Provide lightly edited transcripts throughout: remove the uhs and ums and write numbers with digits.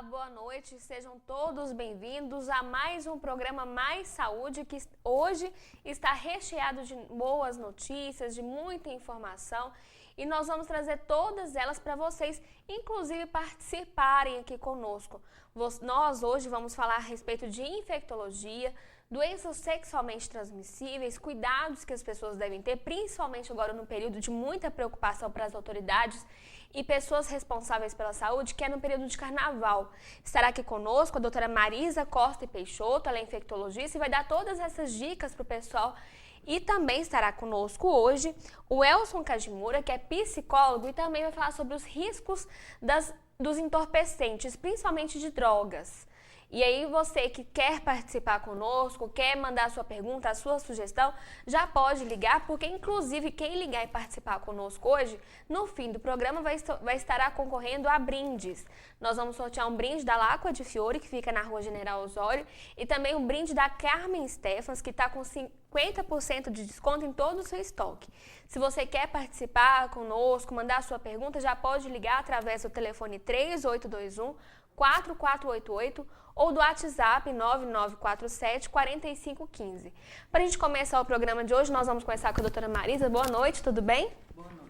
boa noite, sejam todos bem-vindos a mais um programa Mais Saúde, que hoje está recheado de boas notícias, de muita informação, e nós vamos trazer todas elas para vocês, inclusive participarem aqui conosco. Nós hoje vamos falar a respeito de infectologia, doenças sexualmente transmissíveis, cuidados que as pessoas devem ter, principalmente agora no período de muita preocupação para as autoridades e pessoas responsáveis pela saúde, que é no período de carnaval. Estará aqui conosco a doutora Marisa Costa e Peixoto, ela é infectologista e vai dar todas essas dicas para o pessoal. E também estará conosco hoje o Elson Kajimura, que é psicólogo e também vai falar sobre os riscos dos entorpecentes, principalmente de drogas. E aí você que quer participar conosco, quer mandar a sua pergunta, a sua sugestão, já pode ligar, porque inclusive quem ligar e participar conosco hoje, no fim do programa vai estar concorrendo a brindes. Nós vamos sortear um brinde da Lacqua di Fiore, que fica na Rua General Osório, e também um brinde da Carmen Stefans, que está com 50% de desconto em todo o seu estoque. Se você quer participar conosco, mandar a sua pergunta, já pode ligar através do telefone 3821-4488 ou do WhatsApp 9947-4515. Para a gente começar o programa de hoje, nós vamos começar com a doutora Marisa. Boa noite, tudo bem? Boa noite.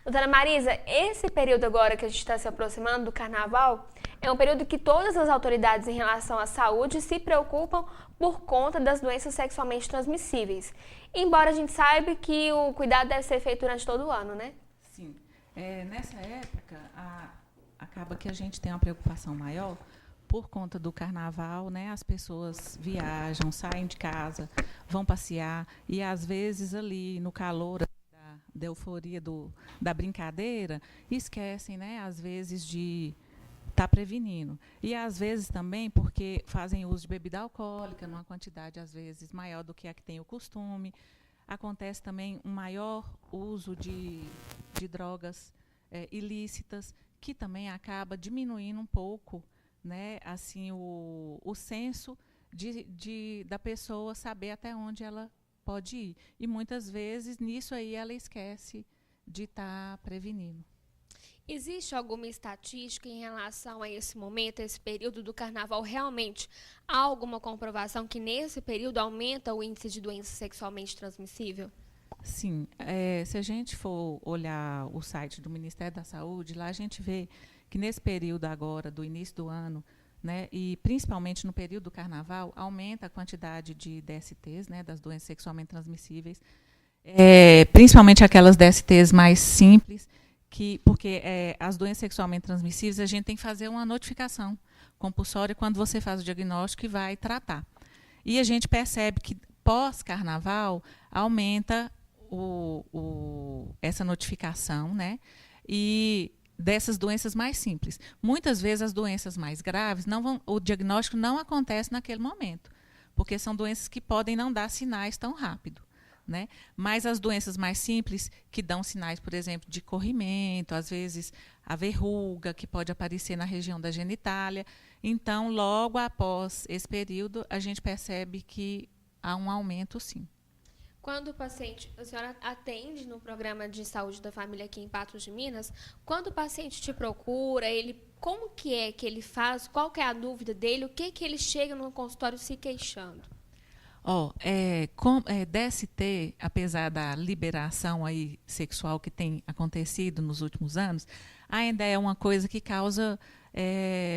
Doutora Marisa, esse período agora que a gente está se aproximando do carnaval, é um período que todas as autoridades em relação à saúde se preocupam por conta das doenças sexualmente transmissíveis. Embora a gente saiba que o cuidado deve ser feito durante todo o ano, né? Sim. Nessa época, acaba que a gente tem uma preocupação maior por conta do carnaval, né? As pessoas viajam, saem de casa, vão passear e, às vezes, ali no calor da euforia da brincadeira, esquecem, né? Às vezes, de estar prevenindo. E, às vezes, também porque fazem uso de bebida alcoólica, numa quantidade, às vezes, maior do que a que tem o costume. Acontece também um maior uso de drogas ilícitas, que também acaba diminuindo um pouco, né, assim, o senso da pessoa saber até onde ela pode ir. E muitas vezes, nisso aí, ela esquece de estar prevenindo. Existe alguma estatística em relação a esse momento, a esse período do carnaval? Realmente há alguma comprovação que nesse período aumenta o índice de doença sexualmente transmissível? Sim. Se a gente for olhar o site do Ministério da Saúde, lá a gente vê que nesse período agora, do início do ano, né, e principalmente no período do carnaval, aumenta a quantidade de DSTs, né, das doenças sexualmente transmissíveis, principalmente aquelas DSTs mais simples, porque as doenças sexualmente transmissíveis a gente tem que fazer uma notificação compulsória quando você faz o diagnóstico e vai tratar. E a gente percebe que pós-carnaval aumenta essa notificação, né? E dessas doenças mais simples. Muitas vezes as doenças mais graves, o diagnóstico não acontece naquele momento, porque são doenças que podem não dar sinais tão rápido, né? Mas as doenças mais simples, que dão sinais, por exemplo, de corrimento, às vezes a verruga, que pode aparecer na região da genitália. Então, logo após esse período, a gente percebe que há um aumento, sim. Quando o paciente, a senhora atende no programa de saúde da família aqui em Patos de Minas, quando o paciente te procura, como que é que ele faz, qual que é a dúvida dele, o que ele chega no consultório se queixando? DST, apesar da liberação aí sexual que tem acontecido nos últimos anos, ainda é uma coisa que causa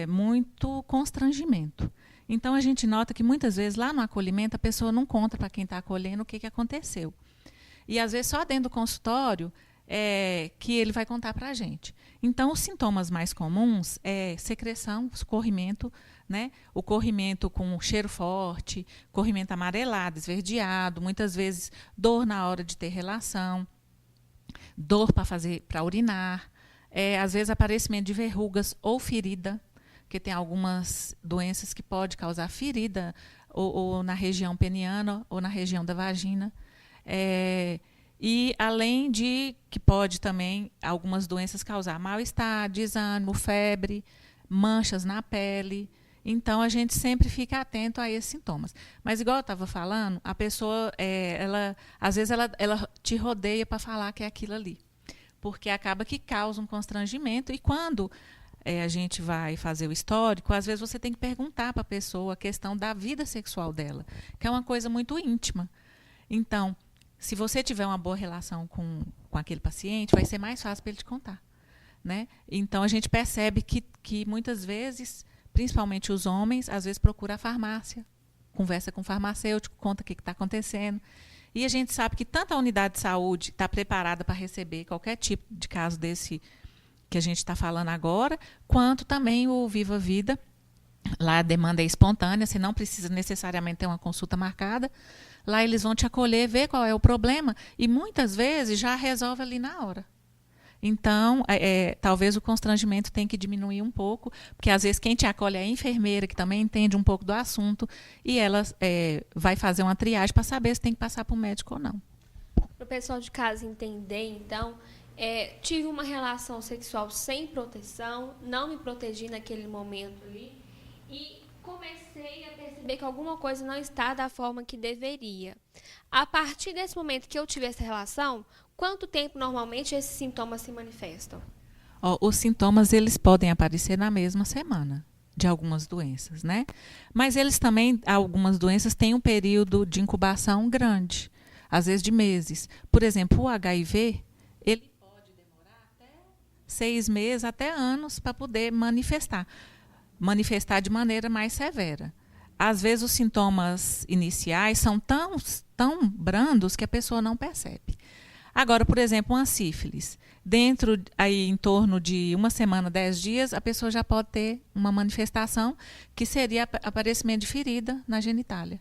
muito constrangimento. Então, a gente nota que, muitas vezes, lá no acolhimento, a pessoa não conta para quem está acolhendo o que aconteceu. E, às vezes, só dentro do consultório que ele vai contar para a gente. Então, os sintomas mais comuns é secreção, corrimento, né? O corrimento com cheiro forte, corrimento amarelado, esverdeado, muitas vezes dor na hora de ter relação, dor para urinar, às vezes aparecimento de verrugas ou ferida, porque tem algumas doenças que podem causar ferida ou na região peniana ou na região da vagina. E além de que pode também algumas doenças causar mal-estar, desânimo, febre, manchas na pele. Então, a gente sempre fica atento a esses sintomas. Mas, igual eu estava falando, a pessoa, às vezes, ela te rodeia para falar que é aquilo ali. Porque acaba que causa um constrangimento. E quando a gente vai fazer o histórico, às vezes você tem que perguntar para a pessoa a questão da vida sexual dela, que é uma coisa muito íntima. Então, se você tiver uma boa relação com aquele paciente, vai ser mais fácil para ele te contar, né? Então, a gente percebe que muitas vezes, principalmente os homens, às vezes procuram a farmácia, conversa com o farmacêutico, conta o que está acontecendo. E a gente sabe que tanto a unidade de saúde está preparada para receber qualquer tipo de caso desse que a gente está falando agora, quanto também o Viva Vida. Lá a demanda é espontânea, você não precisa necessariamente ter uma consulta marcada. Lá eles vão te acolher, ver qual é o problema e muitas vezes já resolve ali na hora. Então, talvez o constrangimento tenha que diminuir um pouco, porque às vezes quem te acolhe é a enfermeira, que também entende um pouco do assunto, e ela vai fazer uma triagem para saber se tem que passar para o médico ou não. Para o pessoal de casa entender, então, tive uma relação sexual sem proteção, não me protegi naquele momento ali, e comecei a perceber que alguma coisa não está da forma que deveria. A partir desse momento que eu tive essa relação, quanto tempo normalmente esses sintomas se manifestam? Os sintomas eles podem aparecer na mesma semana de algumas doenças, né? Mas eles também, algumas doenças têm um período de incubação grande, às vezes de meses. Por exemplo, o HIV, ele pode demorar até 6 meses, até anos para poder manifestar de maneira mais severa. Às vezes os sintomas iniciais são tão brandos que a pessoa não percebe. Agora, por exemplo, uma sífilis. Dentro, aí, em torno de 1 semana, 10 dias, a pessoa já pode ter uma manifestação que seria aparecimento de ferida na genitália,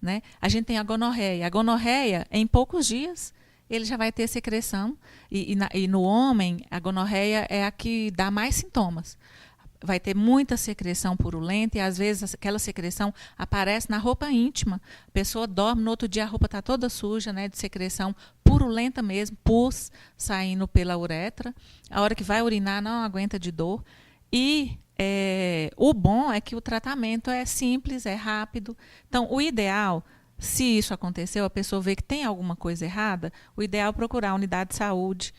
né? A gente tem a gonorreia. A gonorreia, em poucos dias, ele já vai ter secreção. E no homem, a gonorreia é a que dá mais sintomas. Vai ter muita secreção purulenta e, às vezes, aquela secreção aparece na roupa íntima. A pessoa dorme, no outro dia a roupa está toda suja, né, de secreção purulenta mesmo, pus saindo pela uretra. A hora que vai urinar não aguenta de dor. E o bom é que o tratamento é simples, é rápido. Então, o ideal, se isso aconteceu, a pessoa vê que tem alguma coisa errada, o ideal é procurar a unidade de saúde,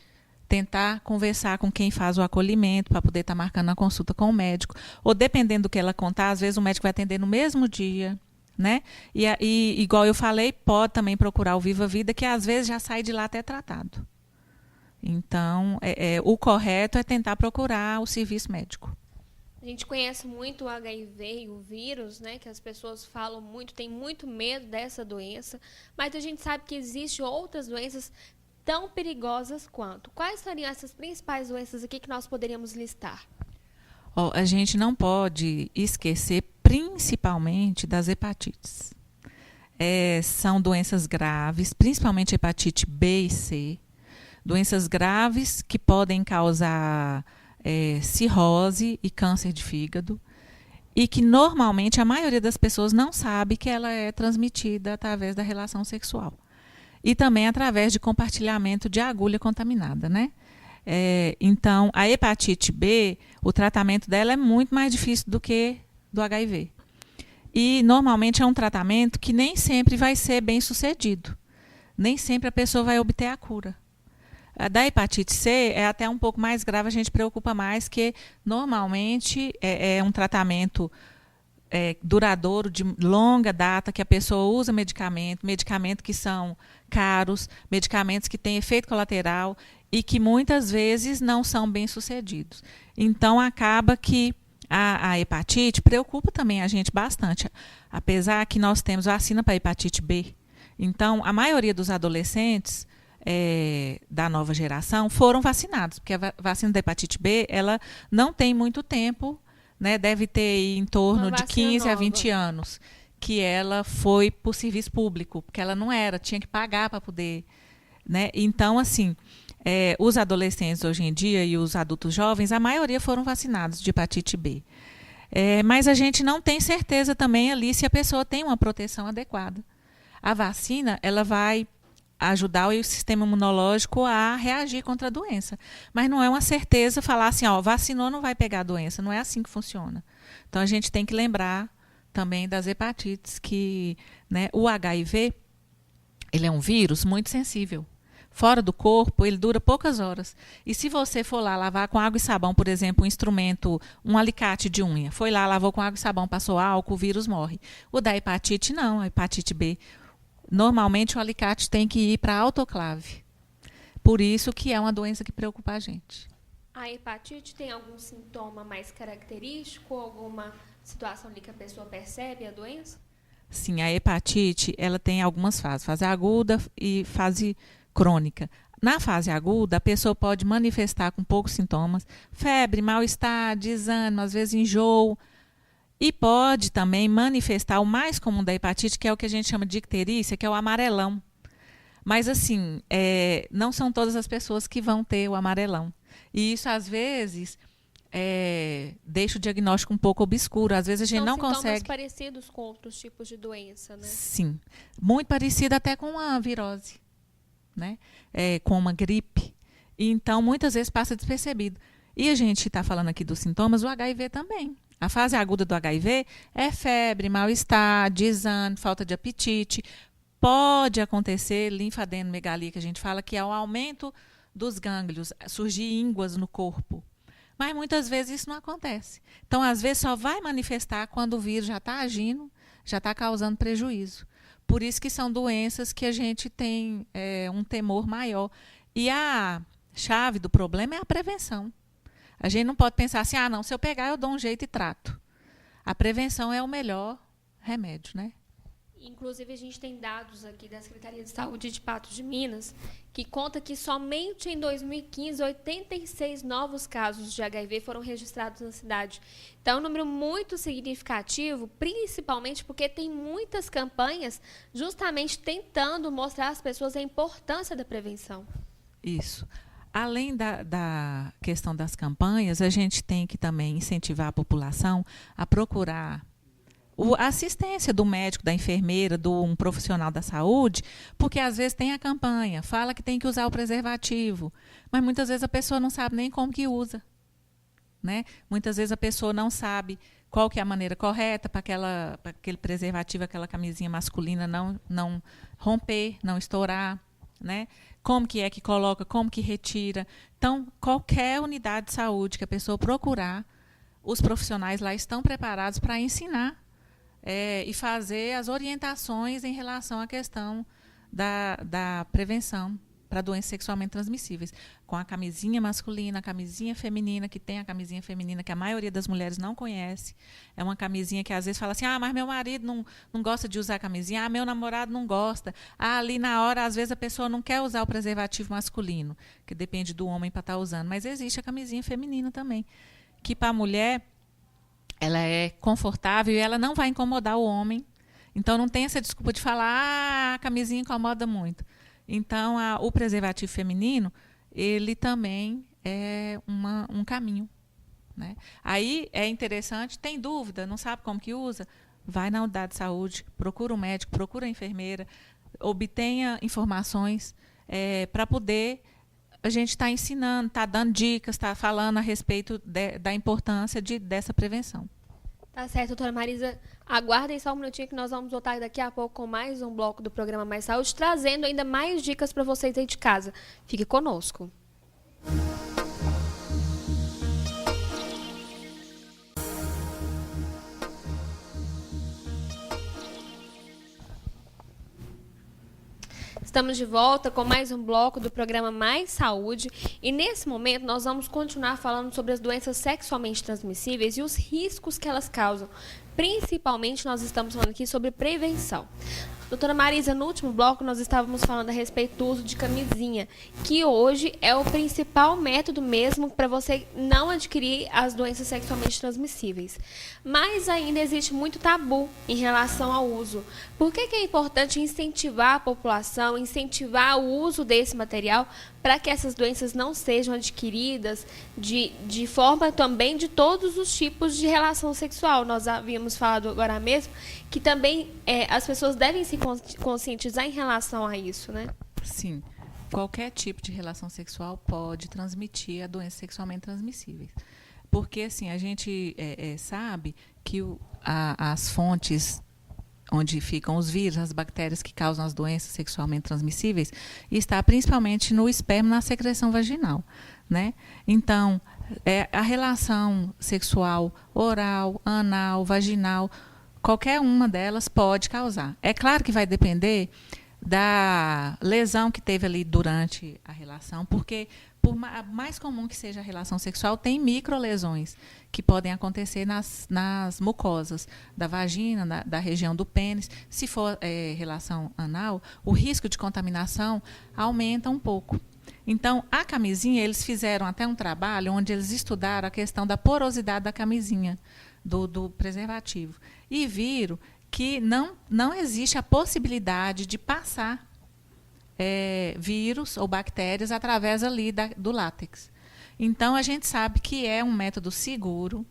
tentar conversar com quem faz o acolhimento para poder estar marcando a consulta com o médico. Ou, dependendo do que ela contar, às vezes o médico vai atender no mesmo dia, né? E igual eu falei, pode também procurar o Viva Vida, que às vezes já sai de lá até tratado. Então, o correto é tentar procurar o serviço médico. A gente conhece muito o HIV e o vírus, né? Que as pessoas falam muito, tem muito medo dessa doença, mas a gente sabe que existem outras doenças tão perigosas quanto. Quais seriam essas principais doenças aqui que nós poderíamos listar? A gente não pode esquecer principalmente das hepatites. São doenças graves, principalmente hepatite B e C. Doenças graves que podem causar cirrose e câncer de fígado. E que normalmente a maioria das pessoas não sabe que ela é transmitida através da relação sexual. E também através de compartilhamento de agulha contaminada, né? Então, a hepatite B, o tratamento dela é muito mais difícil do que do HIV. E, normalmente, é um tratamento que nem sempre vai ser bem sucedido. Nem sempre a pessoa vai obter a cura. A da hepatite C é até um pouco mais grave, a gente preocupa mais, que normalmente é um tratamento duradouro, de longa data, que a pessoa usa medicamentos que são caros, medicamentos que têm efeito colateral e que muitas vezes não são bem sucedidos. Então, acaba que a hepatite preocupa também a gente bastante, apesar que nós temos vacina para hepatite B. Então, a maioria dos adolescentes da nova geração foram vacinados, porque a vacina da hepatite B ela não tem muito tempo, né, deve ter em torno de 15 a 20 anos, que ela foi por serviço público, porque ela não era, tinha que pagar para poder, né? Então, assim, os adolescentes hoje em dia e os adultos jovens, a maioria foram vacinados de hepatite B. Mas a gente não tem certeza também ali se a pessoa tem uma proteção adequada. A vacina, ela vai ajudar o sistema imunológico a reagir contra a doença. Mas não é uma certeza falar assim, vacinou, não vai pegar a doença. Não é assim que funciona. Então, a gente tem que lembrar também das hepatites, que, né, o HIV, ele é um vírus muito sensível. fora do corpo, ele dura poucas horas. E se você for lá lavar com água e sabão, por exemplo, um instrumento, um alicate de unha, foi lá, lavou com água e sabão, passou álcool, o vírus morre. O da hepatite, não, a hepatite B. Normalmente o alicate tem que ir para a autoclave. Por isso que é uma doença que preocupa a gente. A hepatite tem algum sintoma mais característico, alguma situação ali que a pessoa percebe a doença? Sim, a hepatite, ela tem algumas fases, fase aguda e fase crônica. Na fase aguda, a pessoa pode manifestar com poucos sintomas, febre, mal-estar, desânimo, às vezes enjoo, e pode também manifestar o mais comum da hepatite, que é o que a gente chama de icterícia, que é o amarelão. Mas, assim, não são todas as pessoas que vão ter o amarelão. E isso, às vezes, deixa o diagnóstico um pouco obscuro. Às vezes a gente não consegue... São sintomas parecidos com outros tipos de doença, né? Sim. Muito parecido até com a virose, né? Com uma gripe. Então, muitas vezes passa despercebido. E a gente está falando aqui dos sintomas, o HIV também. A fase aguda do HIV é febre, mal-estar, desânimo, falta de apetite. Pode acontecer linfadenomegalia, que a gente fala que é o aumento dos gânglios, surgir ínguas no corpo. Mas muitas vezes isso não acontece. Então, às vezes, só vai manifestar quando o vírus já está agindo, já está causando prejuízo. Por isso que são doenças que a gente tem um temor maior. E a chave do problema é a prevenção. A gente não pode pensar assim, não, se eu pegar eu dou um jeito e trato. A prevenção é o melhor remédio, né? Inclusive, a gente tem dados aqui da Secretaria de Saúde de Patos de Minas, que conta que somente em 2015, 86 novos casos de HIV foram registrados na cidade. Então, é um número muito significativo, principalmente porque tem muitas campanhas justamente tentando mostrar às pessoas a importância da prevenção. Isso. Além da questão das campanhas, a gente tem que também incentivar a população a procurar a assistência do médico, da enfermeira, de um profissional da saúde, porque às vezes tem a campanha, fala que tem que usar o preservativo, mas muitas vezes a pessoa não sabe nem como que usa, né? Muitas vezes a pessoa não sabe qual que é a maneira correta para aquele preservativo, aquela camisinha masculina não romper, não estourar, né? Como que é que coloca, como que retira. Então, qualquer unidade de saúde que a pessoa procurar, os profissionais lá estão preparados para ensinar e fazer as orientações em relação à questão da prevenção para doenças sexualmente transmissíveis. Com a camisinha masculina, a camisinha feminina, que tem a camisinha feminina, que a maioria das mulheres não conhece. É uma camisinha que às vezes fala assim, mas meu marido não gosta de usar camisinha, meu namorado não gosta. Ali na hora, às vezes, a pessoa não quer usar o preservativo masculino, que depende do homem para estar usando. Mas existe a camisinha feminina também, que para a mulher ela é confortável e ela não vai incomodar o homem. Então, não tem essa desculpa de falar, a camisinha incomoda muito. Então, o preservativo feminino, ele também é um caminho, né? Aí é interessante, tem dúvida, não sabe como que usa? Vai na unidade de saúde, procura um médico, procura a enfermeira, obtenha informações para poder a gente estar ensinando, estar dando dicas, estar falando a respeito da importância dessa prevenção. Tá certo, doutora Marisa. Aguardem só um minutinho que nós vamos voltar daqui a pouco com mais um bloco do programa Mais Saúde, trazendo ainda mais dicas para vocês aí de casa. Fique conosco. Estamos de volta com mais um bloco do programa Mais Saúde e nesse momento nós vamos continuar falando sobre as doenças sexualmente transmissíveis e os riscos que elas causam. Principalmente nós estamos falando aqui sobre prevenção. Doutora Marisa, no último bloco nós estávamos falando a respeito do uso de camisinha, que hoje é o principal método mesmo para você não adquirir as doenças sexualmente transmissíveis. Mas ainda existe muito tabu em relação ao uso. Por que é importante incentivar a população, incentivar o uso desse material para que essas doenças não sejam adquiridas de forma também de todos os tipos de relação sexual? Nós havíamos falado agora mesmo que também as pessoas devem se conscientizar em relação a isso, né? Sim. Qualquer tipo de relação sexual pode transmitir a doenças sexualmente transmissíveis. Porque, assim, a gente sabe que as fontes onde ficam os vírus, as bactérias que causam as doenças sexualmente transmissíveis, está principalmente no esperma, na secreção vaginal, né? Então, a relação sexual oral, anal, vaginal, qualquer uma delas pode causar. É claro que vai depender da lesão que teve ali durante a relação, porque por mais comum que seja a relação sexual, tem microlesões que podem acontecer nas mucosas da vagina, da região do pênis. Se for relação anal, o risco de contaminação aumenta um pouco. Então, a camisinha, eles fizeram até um trabalho onde eles estudaram a questão da porosidade da camisinha, do preservativo, e viram que não existe a possibilidade de passar vírus ou bactérias através ali do látex. Então, a gente sabe que é um método seguro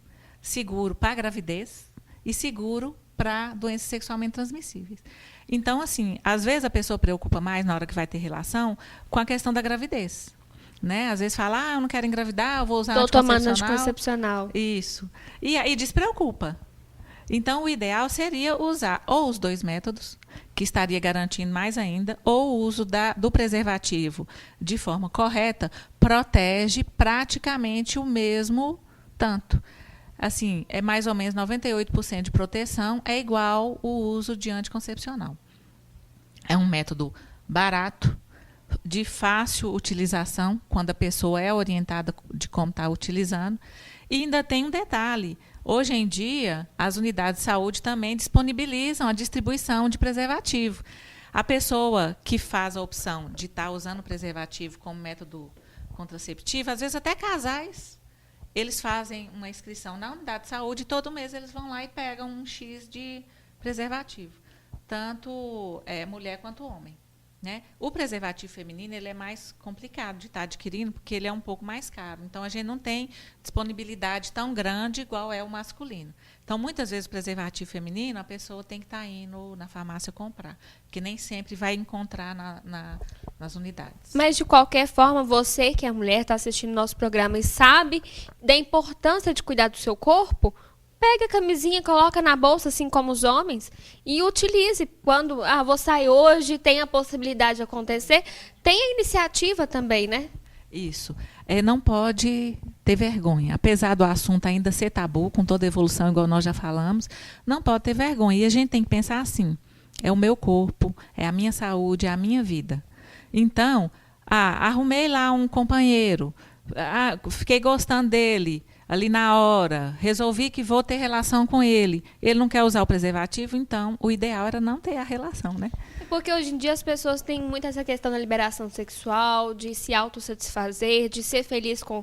para a gravidez e seguro para doenças sexualmente transmissíveis. Então, assim, às vezes a pessoa preocupa mais na hora que vai ter relação com a questão da gravidez, né? Às vezes fala, eu não quero engravidar, eu vou usar anticoncepcional. Estou tomando anticoncepcional. Isso. E aí despreocupa. Então, o ideal seria usar ou os 2 métodos, que estaria garantindo mais ainda, ou o uso do preservativo de forma correta, protege praticamente o mesmo tanto. Assim, é mais ou menos 98% de proteção, é igual o uso de anticoncepcional. É um método barato, de fácil utilização, quando a pessoa é orientada de como está utilizando. E ainda tem um detalhe. Hoje em dia, as unidades de saúde também disponibilizam a distribuição de preservativo. A pessoa que faz a opção de estar usando o preservativo como método contraceptivo, às vezes até casais, eles fazem uma inscrição na unidade de saúde e todo mês eles vão lá e pegam um X de preservativo, tanto mulher quanto homem, né? O preservativo feminino ele é mais complicado de estar adquirindo, porque ele é um pouco mais caro. Então, a gente não tem disponibilidade tão grande igual é o masculino. Então, muitas vezes, o preservativo feminino, a pessoa tem que estar indo na farmácia comprar, porque nem sempre vai encontrar nas unidades. Mas, de qualquer forma, você que é mulher, está assistindo nosso programa e sabe da importância de cuidar do seu corpo, pega a camisinha, coloca na bolsa, assim como os homens, e utilize. Quando vou sair hoje, tem a possibilidade de acontecer, tem a iniciativa também, né? Isso. Não pode ter vergonha. Apesar do assunto ainda ser tabu, com toda a evolução, igual nós já falamos, não pode ter vergonha. E a gente tem que pensar assim, é o meu corpo, é a minha saúde, é a minha vida. Então, arrumei lá um companheiro, fiquei gostando dele, ali na hora, resolvi que vou ter relação com ele. Ele não quer usar o preservativo, então o ideal era não ter a relação, né? Porque hoje em dia as pessoas têm muito essa questão da liberação sexual, de se autossatisfazer, de ser feliz com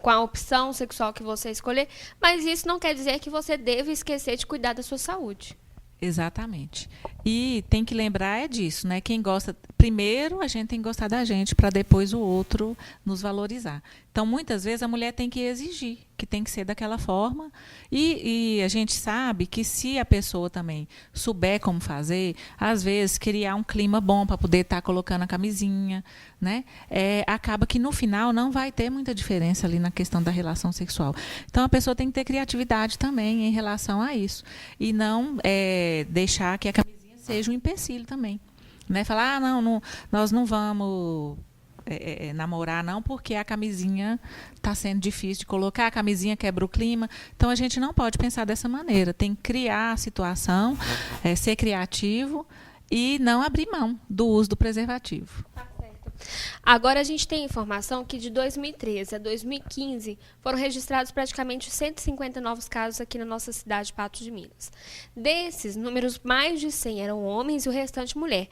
a opção sexual que você escolher, mas isso não quer dizer que você deva esquecer de cuidar da sua saúde. Exatamente. E tem que lembrar disso, né? Quem gosta, primeiro a gente tem que gostar da gente para depois o outro nos valorizar. Então, muitas vezes a mulher tem que exigir, que tem que ser daquela forma. E a gente sabe que se a pessoa também souber como fazer, às vezes criar um clima bom para poder estar colocando a camisinha, né? Acaba que no final não vai ter muita diferença ali na questão da relação sexual. Então, a pessoa tem que ter criatividade também em relação a isso. E não deixar que a camisinha seja um empecilho também. Né? Falar, não, nós não vamos namorar não, porque a camisinha está sendo difícil de colocar, a camisinha quebra o clima. Então, a gente não pode pensar dessa maneira. Tem que criar a situação, ser criativo e não abrir mão do uso do preservativo. Tá certo. Agora, a gente tem informação que de 2013 a 2015 foram registrados praticamente 150 novos casos aqui na nossa cidade de Patos de Minas. Desses, números mais de 100 eram homens e o restante mulher.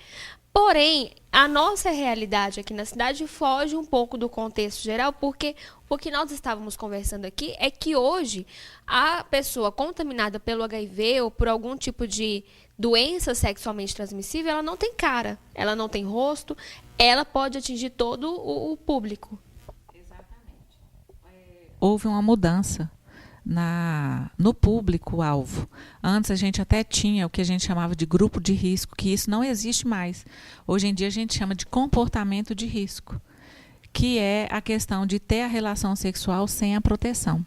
Porém, a nossa realidade aqui na cidade foge um pouco do contexto geral, porque o que nós estávamos conversando aqui é que hoje a pessoa contaminada pelo HIV ou por algum tipo de doença sexualmente transmissível, ela não tem cara, ela não tem rosto, ela pode atingir todo o público. Exatamente. Houve uma mudança no público-alvo. Antes a gente até tinha o que a gente chamava de grupo de risco, que isso não existe mais. Hoje em dia a gente chama de comportamento de risco, que é a questão de ter a relação sexual sem a proteção.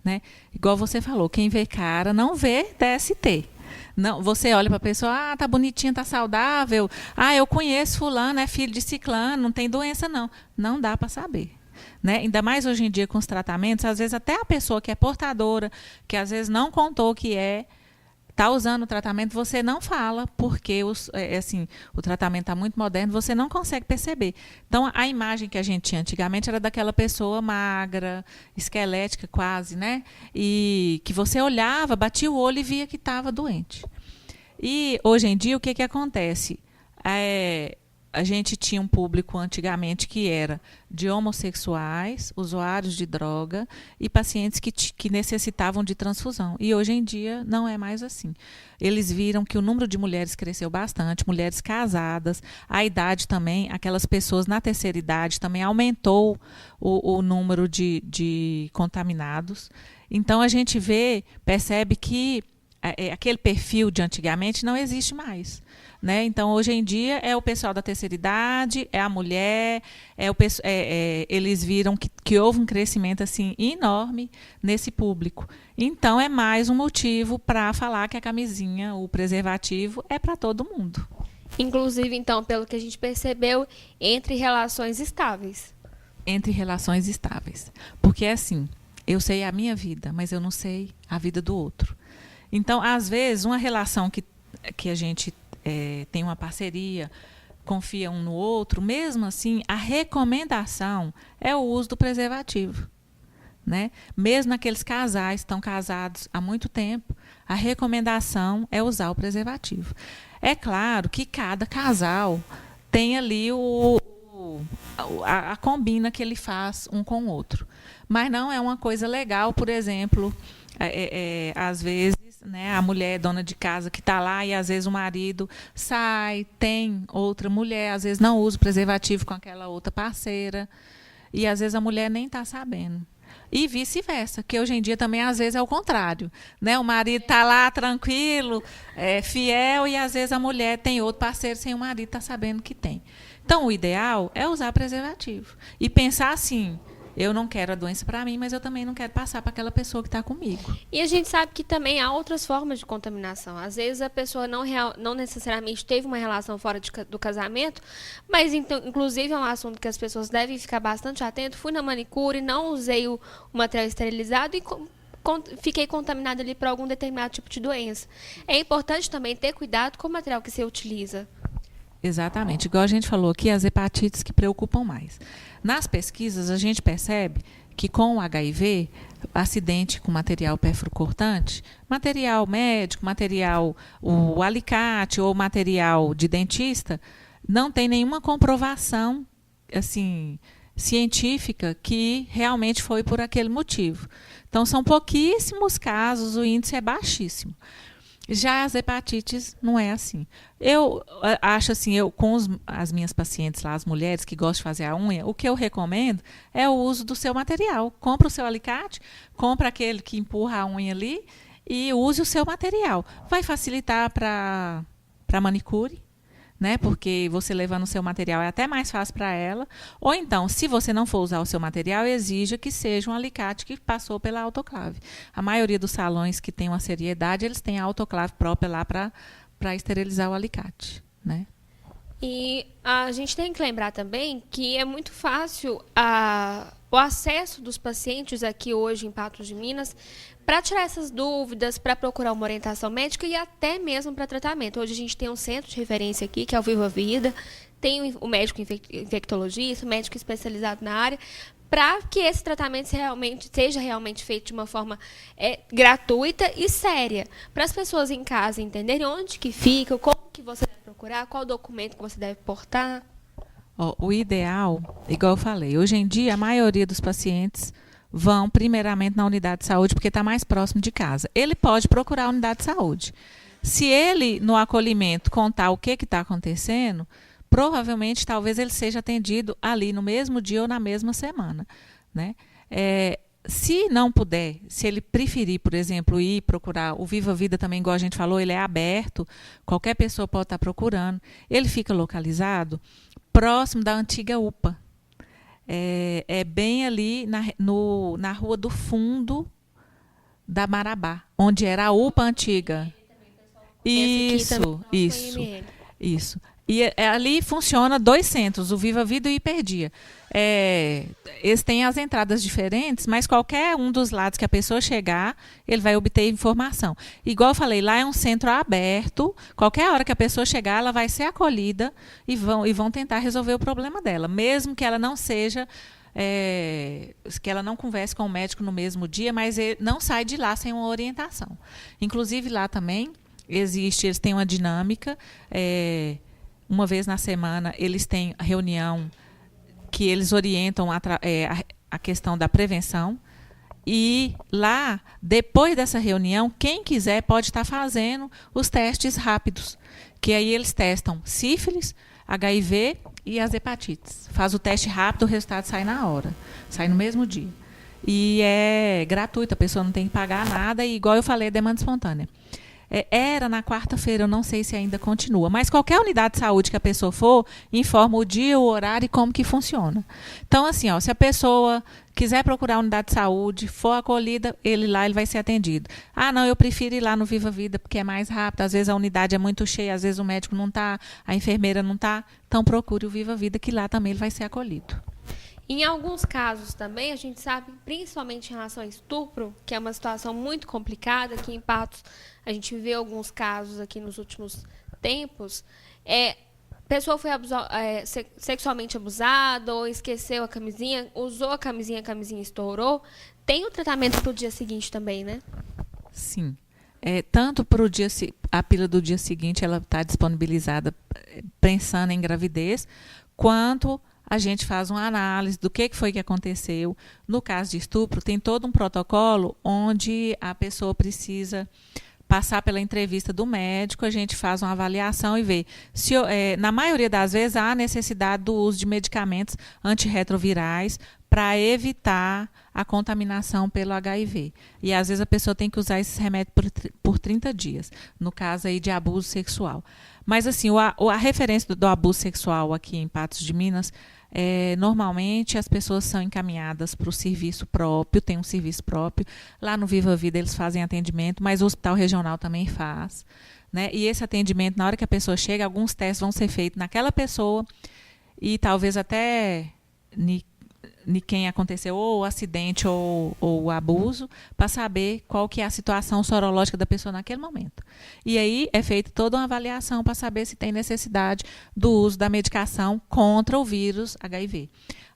Né? Igual você falou, quem vê cara não vê DST. Não, você olha para a pessoa, tá bonitinha, tá saudável. Eu conheço fulano, é filho de ciclano, não tem doença não. Não dá para saber. Né? Ainda mais hoje em dia com os tratamentos, às vezes até a pessoa que é portadora, que às vezes não contou que está usando o tratamento, você não fala, porque o tratamento está muito moderno, você não consegue perceber. Então, a imagem que a gente tinha antigamente era daquela pessoa magra, esquelética quase, né? E que você olhava, batia o olho e via que estava doente. E, hoje em dia, o que acontece? A gente tinha um público antigamente que era de homossexuais, usuários de droga e pacientes que necessitavam de transfusão. E hoje em dia não é mais assim. Eles viram que o número de mulheres cresceu bastante, mulheres casadas, a idade também, aquelas pessoas na terceira idade também aumentou o número de contaminados. Então a gente percebe que aquele perfil de antigamente não existe mais. Né? Então, hoje em dia, é o pessoal da terceira idade, é a mulher, eles viram que houve um crescimento assim, enorme nesse público. Então, é mais um motivo para falar que a camisinha, o preservativo, é para todo mundo. Inclusive, então, pelo que a gente percebeu, entre relações estáveis. Entre relações estáveis. Porque, assim, eu sei a minha vida, mas eu não sei a vida do outro. Então, às vezes, uma relação que a gente tem uma parceria, confia um no outro, mesmo assim, a recomendação é o uso do preservativo. Né? Mesmo aqueles casais que estão casados há muito tempo, a recomendação é usar o preservativo. É claro que cada casal tem ali a combina que ele faz um com o outro. Mas não é uma coisa legal, por exemplo, às vezes, né, a mulher é dona de casa que está lá e às vezes o marido sai, tem outra mulher, às vezes não usa o preservativo com aquela outra parceira e às vezes a mulher nem está sabendo. E vice-versa, que hoje em dia também às vezes é o contrário. Né? O marido está lá tranquilo, fiel, e às vezes a mulher tem outro parceiro sem o marido estar sabendo que tem. Então, o ideal é usar preservativo. E pensar assim, eu não quero a doença para mim, mas eu também não quero passar para aquela pessoa que está comigo. E a gente sabe que também há outras formas de contaminação. Às vezes a pessoa não necessariamente teve uma relação fora do casamento, mas então, inclusive é um assunto que as pessoas devem ficar bastante atentas. Fui na manicure, não usei o material esterilizado e fiquei contaminada ali por algum determinado tipo de doença. É importante também ter cuidado com o material que você utiliza. Exatamente. Igual a gente falou aqui, as hepatites que preocupam mais. Nas pesquisas, a gente percebe que com o HIV, acidente com material perfluorocortante, material médico, o alicate ou material de dentista, não tem nenhuma comprovação assim, científica que realmente foi por aquele motivo. Então, são pouquíssimos casos, o índice é baixíssimo. Já as hepatites não é assim. Eu acho assim, com as minhas pacientes lá, as mulheres que gostam de fazer a unha, o que eu recomendo é o uso do seu material. Compra o seu alicate, compra aquele que empurra a unha ali e use o seu material. Vai facilitar para a manicure, né? Porque você levando o seu material é até mais fácil para ela. Ou então, se você não for usar o seu material, exija que seja um alicate que passou pela autoclave. A maioria dos salões que tem uma seriedade, eles têm a autoclave própria lá para esterilizar o alicate, né? E a gente tem que lembrar também que é muito fácil o acesso dos pacientes aqui hoje em Patos de Minas para tirar essas dúvidas, para procurar uma orientação médica e até mesmo para tratamento. Hoje a gente tem um centro de referência aqui, que é o Viva a Vida, tem o médico infectologista, o médico especializado na área, para que esse tratamento seja realmente feito de uma forma gratuita e séria, para as pessoas em casa entenderem onde que fica, como que você deve procurar, qual documento que você deve portar. O ideal, igual eu falei, hoje em dia a maioria dos pacientes vão primeiramente na unidade de saúde porque está mais próximo de casa. Ele pode procurar a unidade de saúde. Se ele, no acolhimento, contar o que está acontecendo, provavelmente, talvez ele seja atendido ali no mesmo dia ou na mesma semana. Né? Se não puder, se ele preferir, por exemplo, ir procurar, o Viva a Vida também, igual a gente falou, ele é aberto, qualquer pessoa pode estar procurando. Ele fica localizado próximo da antiga UPA. É bem ali na Rua do Fundo da Marabá, onde era a UPA antiga. Isso. E ali funciona 2 centros, o Viva Vida e o Hiperdia. Eles têm as entradas diferentes, mas qualquer um dos lados que a pessoa chegar, ele vai obter informação. Igual eu falei, lá é um centro aberto, qualquer hora que a pessoa chegar, ela vai ser acolhida e vão tentar resolver o problema dela, mesmo que ela não seja... que ela não converse com o médico no mesmo dia, mas ele não sai de lá sem uma orientação. Inclusive, lá também eles têm uma dinâmica... uma vez na semana, eles têm reunião que eles orientam a questão da prevenção. E lá, depois dessa reunião, quem quiser pode estar fazendo os testes rápidos. Que aí eles testam sífilis, HIV e as hepatites. Faz o teste rápido, o resultado sai na hora. Sai no mesmo dia. E é gratuito, a pessoa não tem que pagar nada. E, igual eu falei, é demanda espontânea. Era na quarta-feira, eu não sei se ainda continua. Mas qualquer unidade de saúde que a pessoa for, informa o dia, o horário e como que funciona. Então, assim, se a pessoa quiser procurar a unidade de saúde, for acolhida, ele vai ser atendido. Ah, não, eu prefiro ir lá no Viva Vida, porque é mais rápido. Às vezes a unidade é muito cheia, às vezes o médico não está, a enfermeira não está. Então, procure o Viva Vida, que lá também ele vai ser acolhido. Em alguns casos também, a gente sabe, principalmente em relação a estupro, que é uma situação muito complicada, que em Patos a gente vê alguns casos aqui nos últimos tempos, pessoa foi sexualmente abusada ou esqueceu a camisinha, usou a camisinha estourou, tem o tratamento para o dia seguinte também, né? Sim. Tanto para a pílula do dia seguinte, ela está disponibilizada pensando em gravidez, quanto... a gente faz uma análise do que foi que aconteceu. No caso de estupro, tem todo um protocolo onde a pessoa precisa passar pela entrevista do médico, a gente faz uma avaliação e vê se, na maioria das vezes, há necessidade do uso de medicamentos antirretrovirais para evitar a contaminação pelo HIV. E, às vezes, a pessoa tem que usar esses remédios por 30 dias, no caso aí de abuso sexual. Mas, assim, a referência do abuso sexual aqui em Patos de Minas... normalmente as pessoas são encaminhadas para o serviço próprio, tem um serviço próprio. Lá no Viva Vida eles fazem atendimento, mas o Hospital Regional também faz. Né? E esse atendimento, na hora que a pessoa chega, alguns testes vão ser feitos naquela pessoa e talvez até quem aconteceu ou o acidente ou o abuso, para saber qual que é a situação sorológica da pessoa naquele momento. E aí é feita toda uma avaliação para saber se tem necessidade do uso da medicação contra o vírus HIV.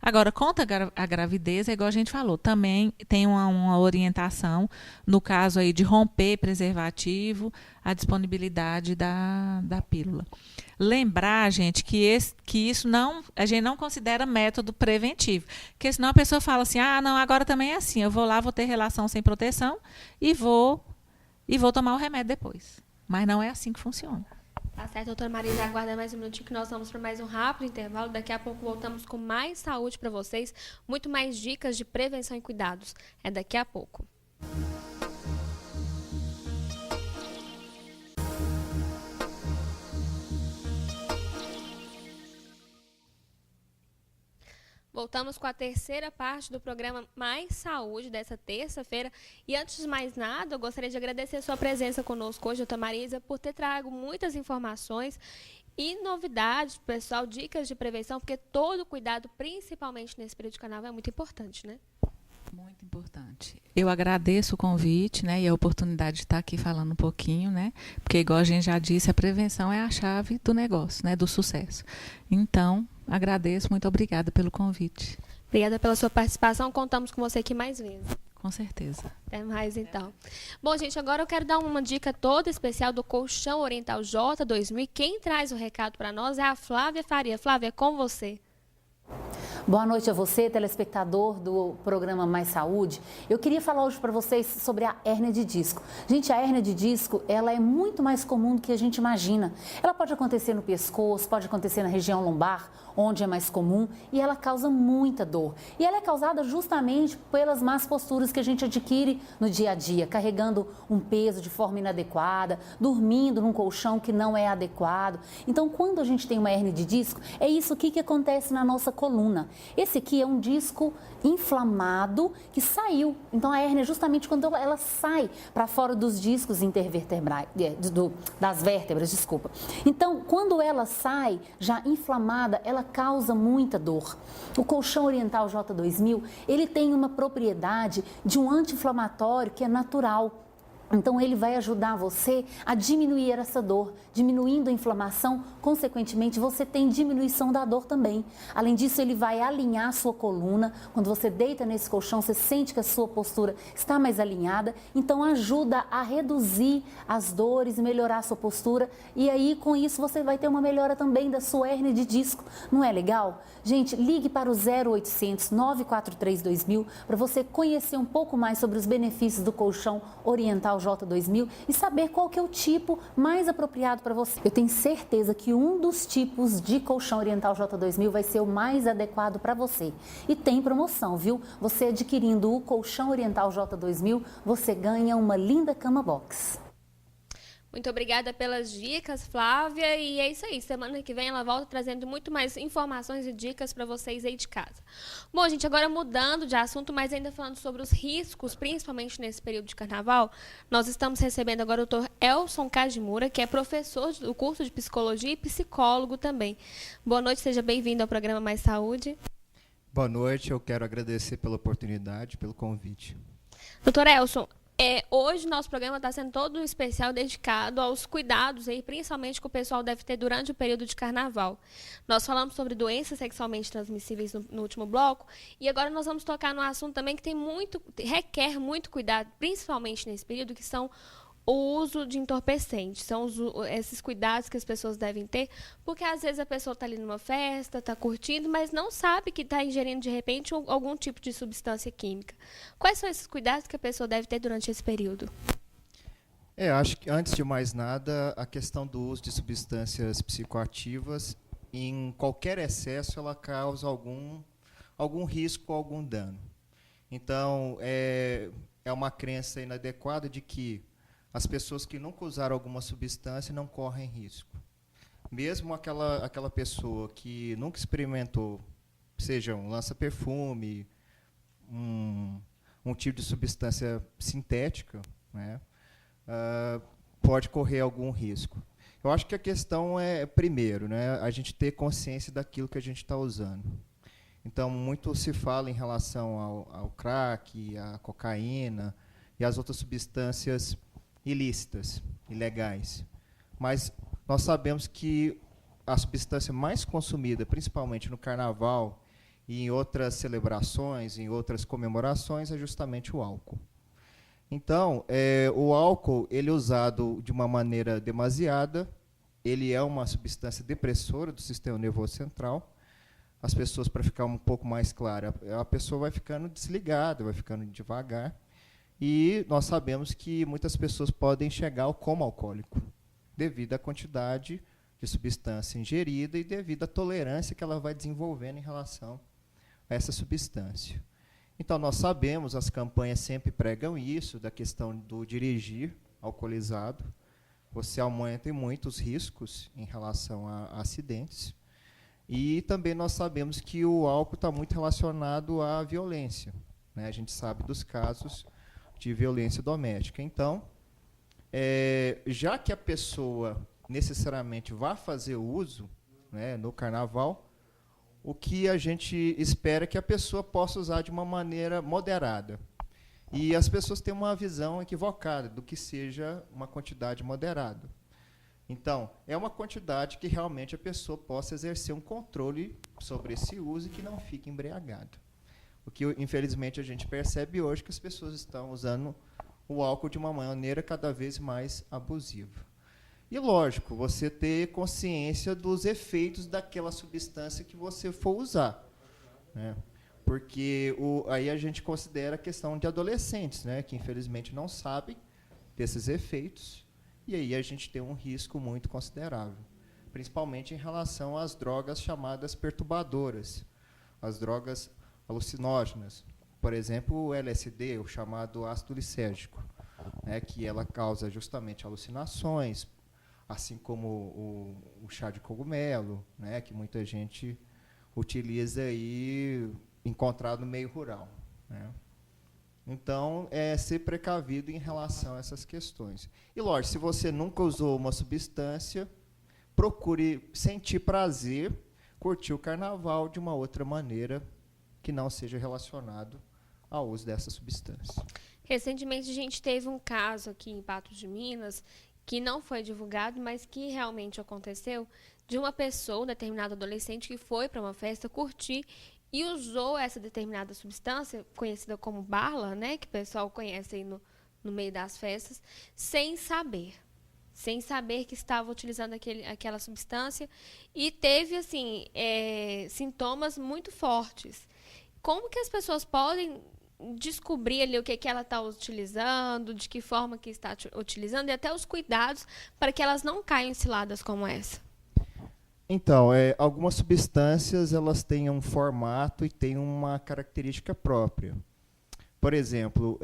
Agora, contra a gravidez, é igual a gente falou, também tem uma orientação, no caso aí de romper preservativo, a disponibilidade da pílula. Lembrar, gente, que isso a gente não considera método preventivo, porque senão a pessoa fala assim, não, agora também é assim, eu vou lá, vou ter relação sem proteção e vou tomar o remédio depois. Mas não é assim que funciona. Tá certo, doutora Marisa, aguarda mais um minutinho que nós vamos para mais um rápido intervalo. Daqui a pouco voltamos com mais saúde para vocês, muito mais dicas de prevenção e cuidados. É daqui a pouco. Voltamos com a terceira parte do programa Mais Saúde dessa terça-feira. E antes de mais nada, eu gostaria de agradecer a sua presença conosco hoje, doutora Marisa, por ter trago muitas informações e novidades, pessoal, dicas de prevenção, porque todo cuidado, principalmente nesse período de carnaval, é muito importante, né? Muito importante. Eu agradeço o convite, né, e a oportunidade de estar aqui falando um pouquinho, né, porque, igual a gente já disse, a prevenção é a chave do negócio, né, do sucesso. Então, agradeço, muito obrigada pelo convite. Obrigada pela sua participação, contamos com você aqui mais vezes. Com certeza. Até mais, então. Bom, gente, agora eu quero dar uma dica toda especial do Colchão Oriental J2000, e quem traz o recado para nós é a Flávia Faria. Flávia, é com você. Boa noite a você, telespectador do programa Mais Saúde. Eu queria falar hoje para vocês sobre a hérnia de disco. Gente, a hérnia de disco, ela é muito mais comum do que a gente imagina. Ela pode acontecer no pescoço, pode acontecer na região lombar onde é mais comum, e ela causa muita dor. E ela é causada justamente pelas más posturas que a gente adquire no dia a dia, carregando um peso de forma inadequada, dormindo num colchão que não é adequado. Então, quando a gente tem uma hérnia de disco, é isso aqui que acontece na nossa coluna. Esse aqui é um disco inflamado que saiu. Então, a hérnia, justamente quando ela sai para fora dos discos intervertebrais, das vértebras, desculpa. Então, quando ela sai já inflamada, ela causa muita dor. O colchão oriental J2000, ele tem uma propriedade de um anti-inflamatório que é natural. Então, ele vai ajudar você a diminuir essa dor, diminuindo a inflamação, consequentemente, você tem diminuição da dor também. Além disso, ele vai alinhar a sua coluna. Quando você deita nesse colchão, você sente que a sua postura está mais alinhada, então ajuda a reduzir as dores, melhorar a sua postura, e aí, com isso, você vai ter uma melhora também da sua hérnia de disco. Não é legal? Gente, ligue para o 0800 943 2000 para você conhecer um pouco mais sobre os benefícios do colchão oriental J2000 e saber qual que é o tipo mais apropriado para você. Eu tenho certeza que um dos tipos de colchão oriental J2000 vai ser o mais adequado para você. E tem promoção, viu? Você adquirindo o colchão oriental J2000, você ganha uma linda cama box. Muito obrigada pelas dicas, Flávia. E é isso aí. Semana que vem ela volta trazendo muito mais informações e dicas para vocês aí de casa. Bom, gente, agora mudando de assunto, mas ainda falando sobre os riscos, principalmente nesse período de carnaval, nós estamos recebendo agora o Dr. Elson Kajimura, que é professor do curso de psicologia e psicólogo também. Boa noite, seja bem-vindo ao programa Mais Saúde. Boa noite, eu quero agradecer pela oportunidade, pelo convite. Dr. Elson, hoje nosso programa está sendo todo especial dedicado aos cuidados, aí, principalmente que o pessoal deve ter durante o período de carnaval. Nós falamos sobre doenças sexualmente transmissíveis no último bloco, e agora nós vamos tocar num assunto também que requer muito cuidado, principalmente nesse período, que são o uso de entorpecentes. São esses cuidados que as pessoas devem ter, porque às vezes a pessoa está ali numa festa, está curtindo, mas não sabe que está ingerindo de repente algum tipo de substância química. Quais são esses cuidados que a pessoa deve ter durante esse período? Acho que, antes de mais nada, a questão do uso de substâncias psicoativas, em qualquer excesso, ela causa algum risco, algum dano. Então, é uma crença inadequada de que as pessoas que nunca usaram alguma substância não correm risco. Mesmo aquela pessoa que nunca experimentou, seja um lança-perfume, um tipo de substância sintética, né, pode correr algum risco. Eu acho que a questão é, primeiro, né, a gente ter consciência daquilo que a gente está usando. Então, muito se fala em relação ao crack, à cocaína e às outras substâncias ilícitas, ilegais. Mas nós sabemos que a substância mais consumida, principalmente no carnaval e em outras celebrações, em outras comemorações, é justamente o álcool. Então, o álcool, ele usado de uma maneira demasiada, ele é uma substância depressora do sistema nervoso central. As pessoas, para ficar um pouco mais clara, a pessoa vai ficando desligada, vai ficando devagar. E nós sabemos que muitas pessoas podem chegar ao coma alcoólico, devido à quantidade de substância ingerida e devido à tolerância que ela vai desenvolvendo em relação a essa substância. Então, nós sabemos, as campanhas sempre pregam isso, da questão do dirigir alcoolizado. Você aumenta muito os riscos em relação a acidentes. E também nós sabemos que o álcool está muito relacionado à violência, né? A gente sabe dos casos de violência doméstica. Então, já que a pessoa necessariamente vai fazer uso, né, no carnaval, o que a gente espera é que a pessoa possa usar de uma maneira moderada. E as pessoas têm uma visão equivocada do que seja uma quantidade moderada. Então, é uma quantidade que realmente a pessoa possa exercer um controle sobre esse uso e que não fique embriagado. O que, infelizmente, a gente percebe hoje que as pessoas estão usando o álcool de uma maneira cada vez mais abusiva. E, lógico, você ter consciência dos efeitos daquela substância que você for usar, né? Porque aí a gente considera a questão de adolescentes, né, que, infelizmente, não sabem desses efeitos, e aí a gente tem um risco muito considerável. principalmente em relação às drogas chamadas perturbadoras, as drogas alucinógenas. Por exemplo, o LSD, o chamado ácido lisérgico, né, que ela causa justamente alucinações, assim como o chá de cogumelo, né, que muita gente utiliza aí, encontrado no meio rural, né. Então, ser precavido em relação a essas questões. E, lógico, se você nunca usou uma substância, procure sentir prazer, curtir o carnaval de uma outra maneira que não seja relacionado ao uso dessa substância. Recentemente, a gente teve um caso aqui em Patos de Minas, que não foi divulgado, mas que realmente aconteceu, de uma pessoa, um determinado adolescente, que foi para uma festa curtir e usou essa determinada substância, conhecida como bala, né, que o pessoal conhece aí no meio das festas, sem saber que estava utilizando aquela substância, e teve assim sintomas muito fortes. Como que as pessoas podem descobrir ali o que ela está utilizando, de que forma que está utilizando, e até os cuidados para que elas não caiam em ciladas como essa? Então, algumas substâncias elas têm um formato e têm uma característica própria. Por exemplo,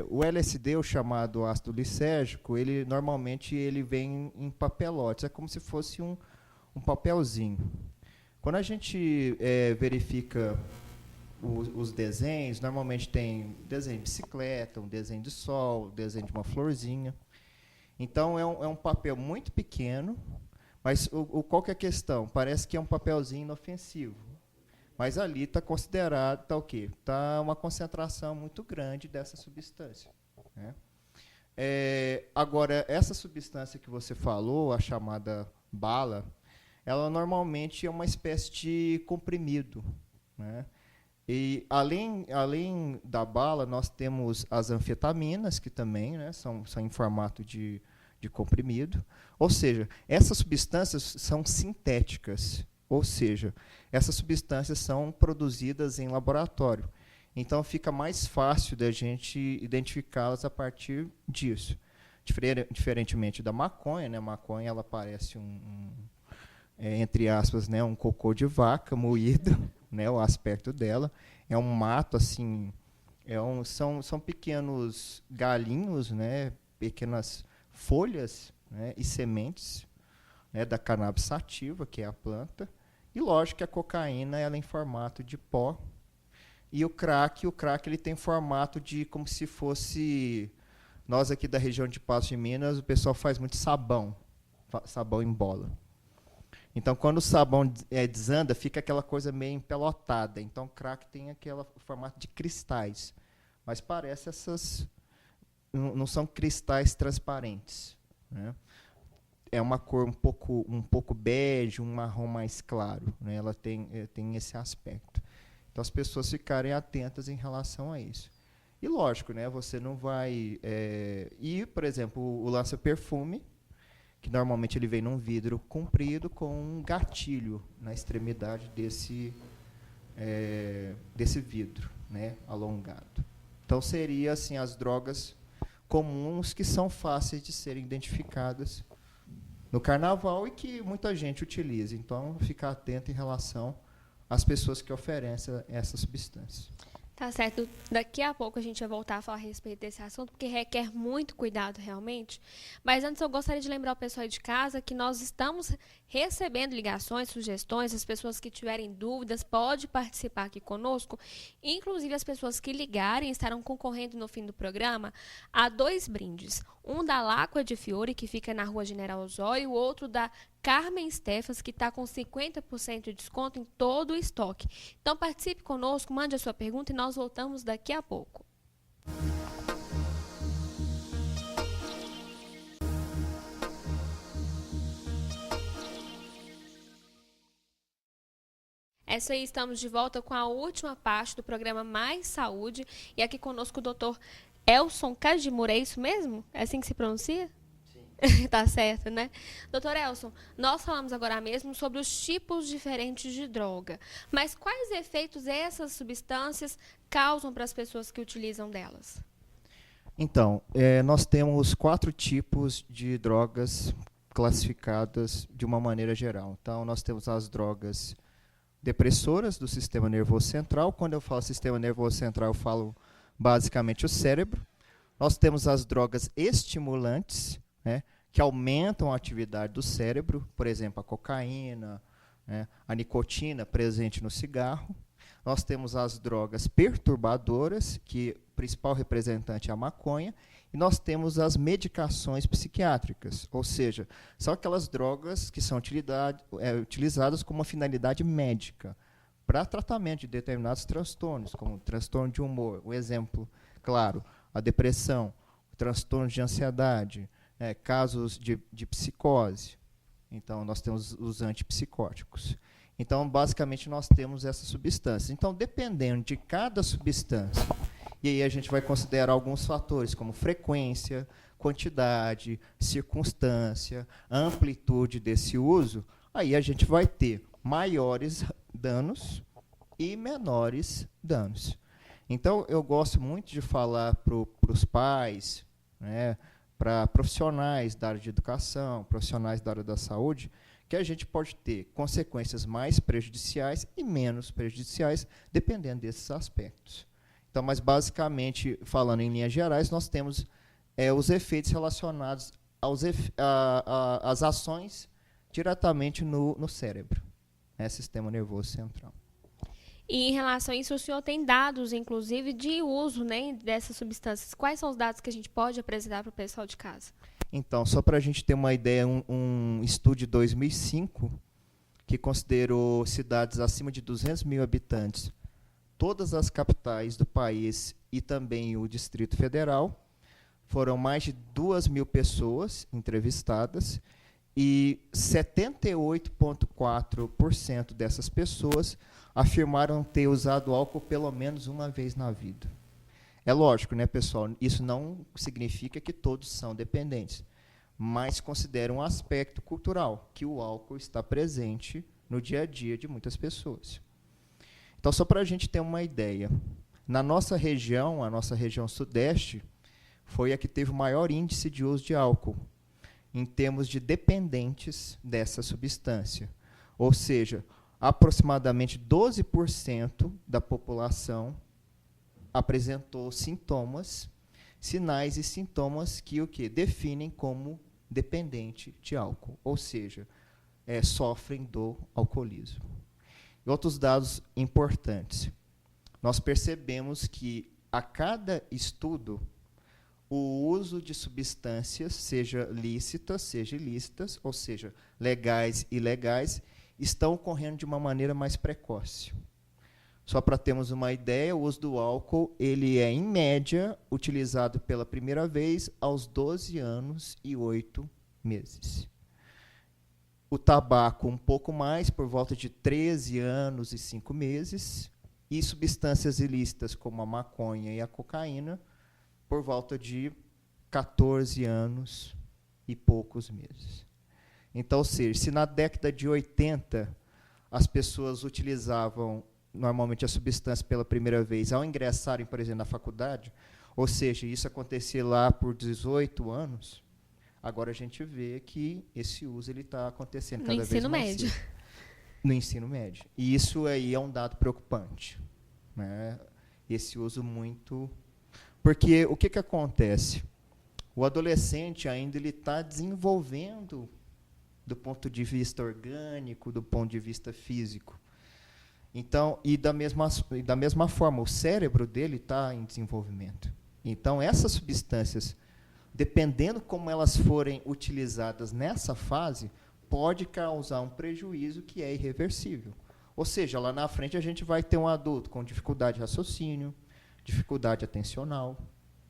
o LSD, o chamado ácido lisérgico, ele normalmente vem em papelotes, é como se fosse um papelzinho. Quando a gente verifica os desenhos, normalmente tem desenho de bicicleta, um desenho de sol, um desenho de uma florzinha. Então, é um papel muito pequeno, mas qual que é a questão? Parece que é um papelzinho inofensivo. Mas ali está considerado, está o quê? Está uma concentração muito grande dessa substância, né? Agora, essa substância que você falou, a chamada bala, ela normalmente é uma espécie de comprimido, né? E além da bala, nós temos as anfetaminas, que também, né, são em formato de comprimido. Ou seja, essas substâncias são sintéticas, ou seja, essas substâncias são produzidas em laboratório. Então, fica mais fácil da gente identificá-las a partir disso. Diferentemente da maconha, né? A maconha ela parece entre aspas, né, um cocô de vaca moído, né, o aspecto dela. É um mato, assim, são pequenos galinhos, né, pequenas folhas, né, e sementes, né, da cannabis sativa, que é a planta. E lógico que a cocaína ela é em formato de pó. E o crack ele tem formato de como se fosse... Nós aqui da região de Patos de Minas, o pessoal faz muito sabão em bola. Então, quando o sabão desanda, fica aquela coisa meio empelotada. Então, o crack tem aquele formato de cristais. Mas parece não são cristais transparentes, né? É uma cor um pouco bege, um marrom mais claro, né? Ela tem esse aspecto. Então, as pessoas ficarem atentas em relação a isso. E, lógico, né, você não vai... por exemplo, o lança-perfume, que normalmente ele vem num vidro comprido com um gatilho na extremidade desse vidro, né, alongado. Então, seria assim, as drogas comuns que são fáceis de serem identificadas no carnaval e que muita gente utiliza. Então, ficar atento em relação às pessoas que oferecem essa substância. Tá certo. Daqui a pouco a gente vai voltar a falar a respeito desse assunto, porque requer muito cuidado realmente. Mas antes eu gostaria de lembrar o pessoal aí de casa que nós estamos recebendo ligações, sugestões. As pessoas que tiverem dúvidas podem participar aqui conosco. Inclusive as pessoas que ligarem estarão concorrendo no fim do programa a 2 brindes. Um da Lacqua de Fiore, que fica na Rua General Osório, e o outro da Carmen Stefas, que está com 50% de desconto em todo o estoque. Então participe conosco, mande a sua pergunta e nós voltamos daqui a pouco. Essa aí, estamos de volta com a última parte do programa Mais Saúde. E aqui conosco o doutor Elson Cajimura, é isso mesmo? É assim que se pronuncia? Sim. Tá certo, né? Doutor Elson, nós falamos agora mesmo sobre os tipos diferentes de droga. Mas quais efeitos essas substâncias causam para as pessoas que utilizam delas? Então, nós temos 4 tipos de drogas classificadas de uma maneira geral. Então, nós temos as drogas depressoras do sistema nervoso central. Quando eu falo sistema nervoso central, eu falo basicamente o cérebro. Nós temos as drogas estimulantes, né, que aumentam a atividade do cérebro, por exemplo, a cocaína, né, a nicotina presente no cigarro. Nós temos as drogas perturbadoras, que o principal representante é a maconha, e nós temos as medicações psiquiátricas, ou seja, são aquelas drogas que são utilizadas com uma finalidade médica para tratamento de determinados transtornos, como transtorno de humor, o exemplo, claro, a depressão, o transtorno de ansiedade, casos de psicose. Então, nós temos os antipsicóticos. Então, basicamente, nós temos essas substâncias. Então, dependendo de cada substância, e aí a gente vai considerar alguns fatores, como frequência, quantidade, circunstância, amplitude desse uso, aí a gente vai ter maiores danos e menores danos. Então, eu gosto muito de falar para os pais, né, para profissionais da área de educação, profissionais da área da saúde, que a gente pode ter consequências mais prejudiciais e menos prejudiciais, dependendo desses aspectos. Então, mas basicamente, falando em linhas gerais, nós temos os efeitos relacionados às ações diretamente no cérebro, né, sistema nervoso central. E em relação a isso, o senhor tem dados, inclusive, de uso, né, dessas substâncias. Quais são os dados que a gente pode apresentar para o pessoal de casa? Então, só para a gente ter uma ideia, um estudo de 2005, que considerou cidades acima de 200 mil habitantes, todas as capitais do país e também o Distrito Federal, foram mais de 2.000 pessoas entrevistadas, e 78,4% dessas pessoas afirmaram ter usado álcool pelo menos uma vez na vida. É lógico, né, pessoal? Isso não significa que todos são dependentes, mas considera um aspecto cultural, que o álcool está presente no dia a dia de muitas pessoas. Então, só para a gente ter uma ideia, na nossa região, a nossa região sudeste, foi a que teve o maior índice de uso de álcool, em termos de dependentes dessa substância. Ou seja, aproximadamente 12% da população apresentou sinais e sintomas que definem como dependente de álcool, ou seja, sofrem do alcoolismo. E outros dados importantes. Nós percebemos que, a cada estudo, o uso de substâncias, seja lícitas, seja ilícitas, ou seja, legais e ilegais, estão ocorrendo de uma maneira mais precoce. Só para termos uma ideia, o uso do álcool ele é, em média, utilizado pela primeira vez aos 12 anos e 8 meses. O tabaco, um pouco mais, por volta de 13 anos e 5 meses, e substâncias ilícitas, como a maconha e a cocaína, por volta de 14 anos e poucos meses. Então, ou seja, se na década de 80 as pessoas utilizavam normalmente a substância pela primeira vez ao ingressarem, por exemplo, na faculdade, ou seja, isso acontecia lá por 18 anos, agora a gente vê que esse uso está acontecendo cada vez mais cedo. No ensino médio. E isso aí é um dado preocupante, né? Esse uso muito... Porque o que acontece? O adolescente ainda está desenvolvendo do ponto de vista orgânico, do ponto de vista físico. Então, e da mesma forma, o cérebro dele está em desenvolvimento. Então, essas substâncias, dependendo como elas forem utilizadas nessa fase, pode causar um prejuízo que é irreversível. Ou seja, lá na frente a gente vai ter um adulto com dificuldade de raciocínio, dificuldade atencional,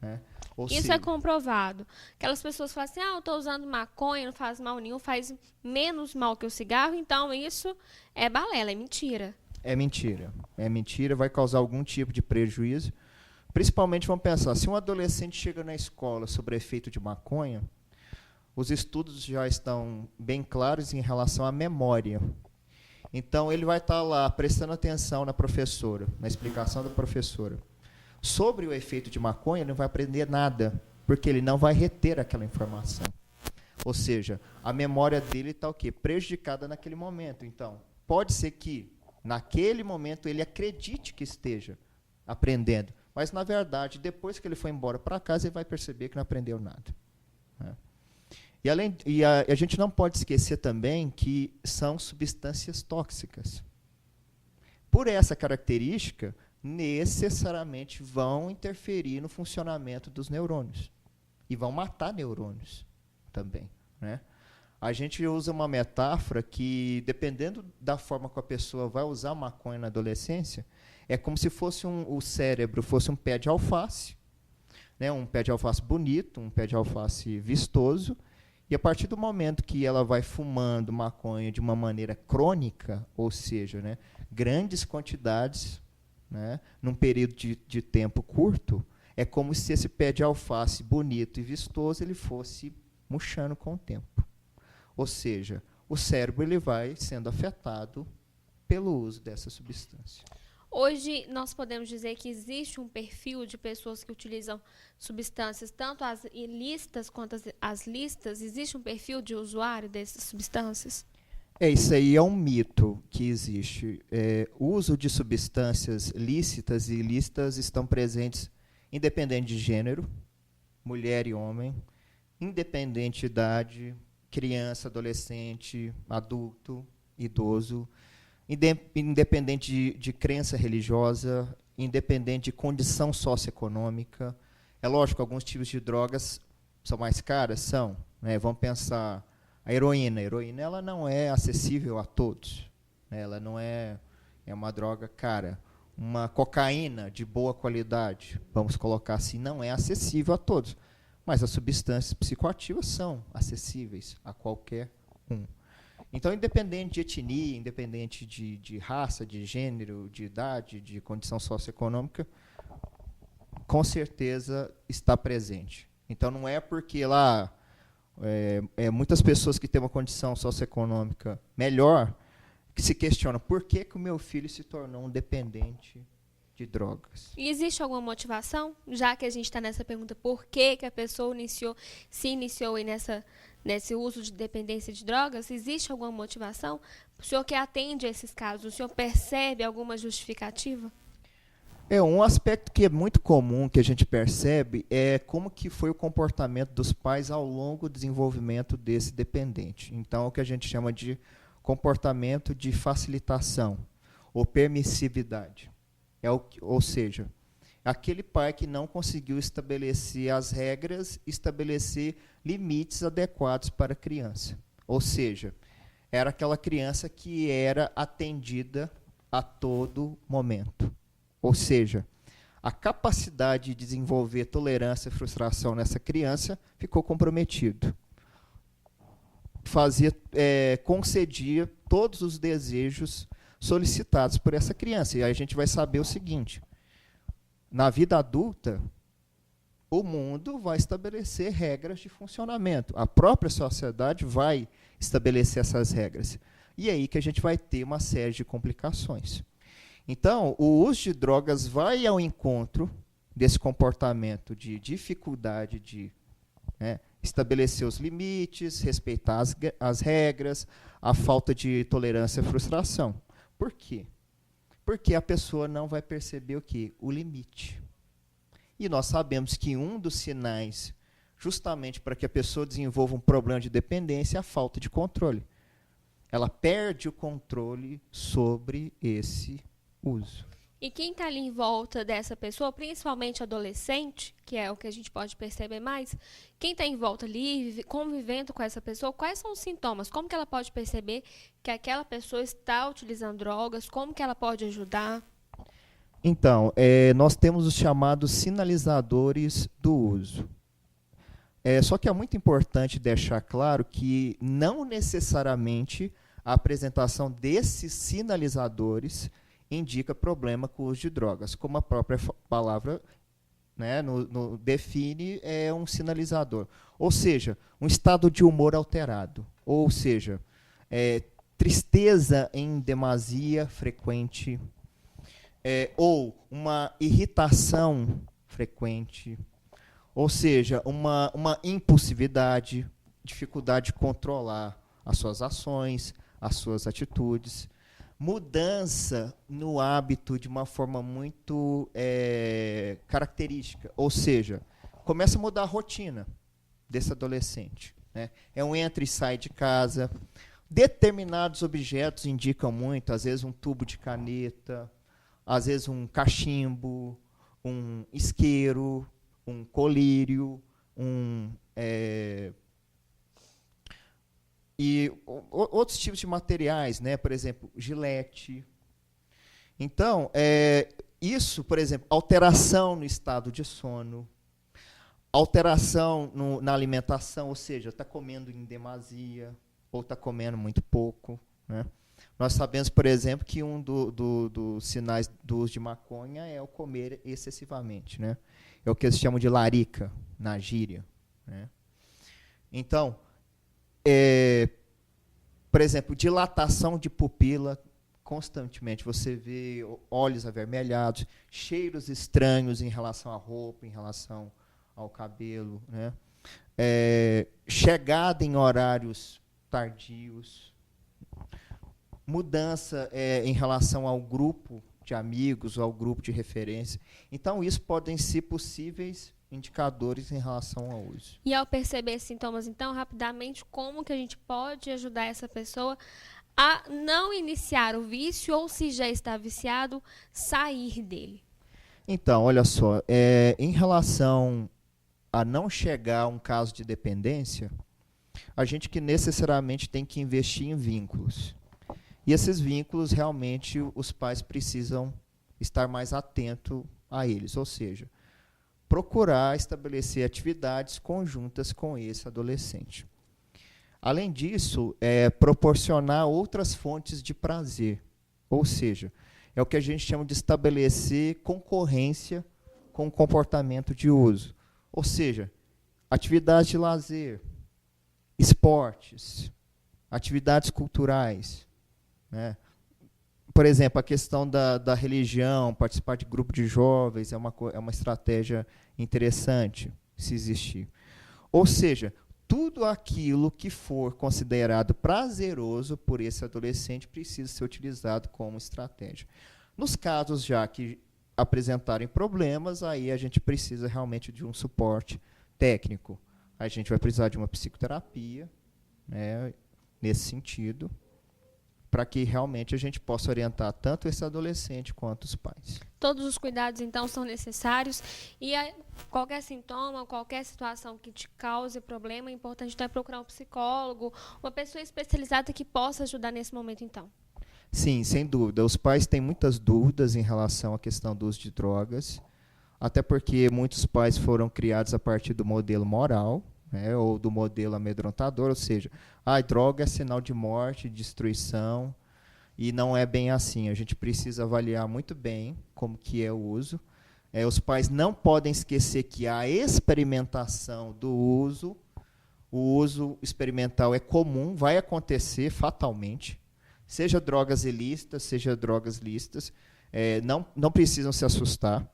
né? Isso é comprovado. Aquelas pessoas falam assim, eu estou usando maconha, não faz mal nenhum, faz menos mal que o cigarro, então isso é balela, é mentira. É mentira. É mentira, vai causar algum tipo de prejuízo. Principalmente, vamos pensar, se um adolescente chega na escola sobre efeito de maconha, os estudos já estão bem claros em relação à memória. Então, ele vai estar lá prestando atenção na professora, na explicação da professora. Sobre o efeito de maconha, ele não vai aprender nada, porque ele não vai reter aquela informação. Ou seja, a memória dele está o quê? Prejudicada naquele momento. Então, pode ser que, naquele momento, ele acredite que esteja aprendendo. Mas, na verdade, depois que ele for embora para casa, ele vai perceber que não aprendeu nada. Né? A gente não pode esquecer também que são substâncias tóxicas. Por essa característica, necessariamente vão interferir no funcionamento dos neurônios. E vão matar neurônios também. Né? A gente usa uma metáfora que, dependendo da forma que a pessoa vai usar a maconha na adolescência, é como se fosse o cérebro fosse um pé de alface, né? Um pé de alface bonito, um pé de alface vistoso, e a partir do momento que ela vai fumando maconha de uma maneira crônica, ou seja, né, grandes quantidades, né, num período de tempo curto, é como se esse pé de alface bonito e vistoso ele fosse murchando com o tempo. Ou seja, o cérebro ele vai sendo afetado pelo uso dessa substância. Hoje, nós podemos dizer que existe um perfil de pessoas que utilizam substâncias, tanto as ilícitas quanto as lícitas. Existe um perfil de usuário dessas substâncias? Isso aí é um mito que existe. O uso de substâncias lícitas e ilícitas estão presentes independente de gênero, mulher e homem, independente de idade, criança, adolescente, adulto, idoso, independente de crença religiosa, independente de condição socioeconômica. É lógico, alguns tipos de drogas são mais caras? São. Né? Vamos pensar a heroína. A heroína ela não é acessível a todos. Né? Ela não é uma droga cara. Uma cocaína de boa qualidade, vamos colocar assim, não é acessível a todos. Mas as substâncias psicoativas são acessíveis a qualquer um. Então, independente de etnia, independente de raça, de gênero, de idade, de condição socioeconômica, com certeza está presente. Então, não é porque lá muitas pessoas que têm uma condição socioeconômica melhor que se questionam por que o meu filho se tornou um dependente de drogas. E existe alguma motivação? Já que a gente está nessa pergunta, por que a pessoa se iniciou aí nesse uso de dependência de drogas, existe alguma motivação? O senhor que atende a esses casos, o senhor percebe alguma justificativa? Um aspecto que é muito comum, que a gente percebe, é como que foi o comportamento dos pais ao longo do desenvolvimento desse dependente. Então, é o que a gente chama de comportamento de facilitação ou permissividade. Ou seja, aquele pai que não conseguiu estabelecer as regras, estabelecer limites adequados para a criança. Ou seja, era aquela criança que era atendida a todo momento. Ou seja, a capacidade de desenvolver tolerância e frustração nessa criança ficou comprometida. Concedia todos os desejos solicitados por essa criança. E aí a gente vai saber o seguinte, na vida adulta, o mundo vai estabelecer regras de funcionamento. A própria sociedade vai estabelecer essas regras. E é aí que a gente vai ter uma série de complicações. Então, o uso de drogas vai ao encontro desse comportamento de dificuldade de estabelecer os limites, respeitar as regras, a falta de tolerância e frustração. Por quê? Porque a pessoa não vai perceber o quê? O limite. E nós sabemos que um dos sinais, justamente para que a pessoa desenvolva um problema de dependência, é a falta de controle. Ela perde o controle sobre esse uso. E quem está ali em volta dessa pessoa, principalmente adolescente, que é o que a gente pode perceber mais, quem está em volta ali, convivendo com essa pessoa, quais são os sintomas? Como que ela pode perceber que aquela pessoa está utilizando drogas? Como que ela pode ajudar? Então, nós temos os chamados sinalizadores do uso. Só que é muito importante deixar claro que não necessariamente a apresentação desses sinalizadores indica problema com o uso de drogas, como a própria palavra define, é um sinalizador. Ou seja, um estado de humor alterado. Ou seja, tristeza em demasia frequente, ou uma irritação frequente, ou seja, uma impulsividade, dificuldade de controlar as suas ações, as suas atitudes, mudança no hábito de uma forma muito característica, ou seja, começa a mudar a rotina desse adolescente, né? É um entra e sai de casa. Determinados objetos indicam muito, às vezes um tubo de caneta, às vezes um cachimbo, um isqueiro, um colírio, e outros tipos de materiais, né? Por exemplo, gilete. Então, isso, por exemplo, alteração no estado de sono, alteração na alimentação, ou seja, está comendo em demasia ou está comendo muito pouco, né? Nós sabemos, por exemplo, que um dos sinais do uso de maconha é o comer excessivamente, né? É o que eles chamam de larica, na gíria, né? Então, por exemplo, dilatação de pupila, constantemente você vê olhos avermelhados, cheiros estranhos em relação à roupa, em relação ao cabelo, né? Chegada em horários tardios, mudança em relação ao grupo de amigos, ao grupo de referência. Então, isso podem ser possíveis indicadores em relação ao uso. E ao perceber sintomas, então, rapidamente, como que a gente pode ajudar essa pessoa a não iniciar o vício ou, se já está viciado, sair dele? Então, olha só, em relação a não chegar a um caso de dependência, a gente que necessariamente tem que investir em vínculos. E esses vínculos, realmente, os pais precisam estar mais atentos a eles, ou seja, procurar estabelecer atividades conjuntas com esse adolescente. Além disso, proporcionar outras fontes de prazer, ou seja, é o que a gente chama de estabelecer concorrência com o comportamento de uso, ou seja, atividades de lazer, esportes, atividades culturais, né? Por exemplo, a questão da religião, participar de grupo de jovens é uma estratégia interessante, se existir. Ou seja, tudo aquilo que for considerado prazeroso por esse adolescente precisa ser utilizado como estratégia. Nos casos já que apresentarem problemas, aí a gente precisa realmente de um suporte técnico. A gente vai precisar de uma psicoterapia, né, nesse sentido, para que realmente a gente possa orientar tanto esse adolescente quanto os pais. Todos os cuidados, então, são necessários e qualquer sintoma, qualquer situação que te cause problema, é importante até procurar um psicólogo, uma pessoa especializada que possa ajudar nesse momento, então. Sim, sem dúvida. Os pais têm muitas dúvidas em relação à questão do uso de drogas, até porque muitos pais foram criados a partir do modelo moral, né, ou do modelo amedrontador, ou seja, droga é sinal de morte, de destruição, e não é bem assim. A gente precisa avaliar muito bem como que é o uso. Os pais não podem esquecer que a experimentação do uso, o uso experimental é comum, vai acontecer fatalmente, seja drogas ilícitas, seja drogas lícitas, não precisam se assustar,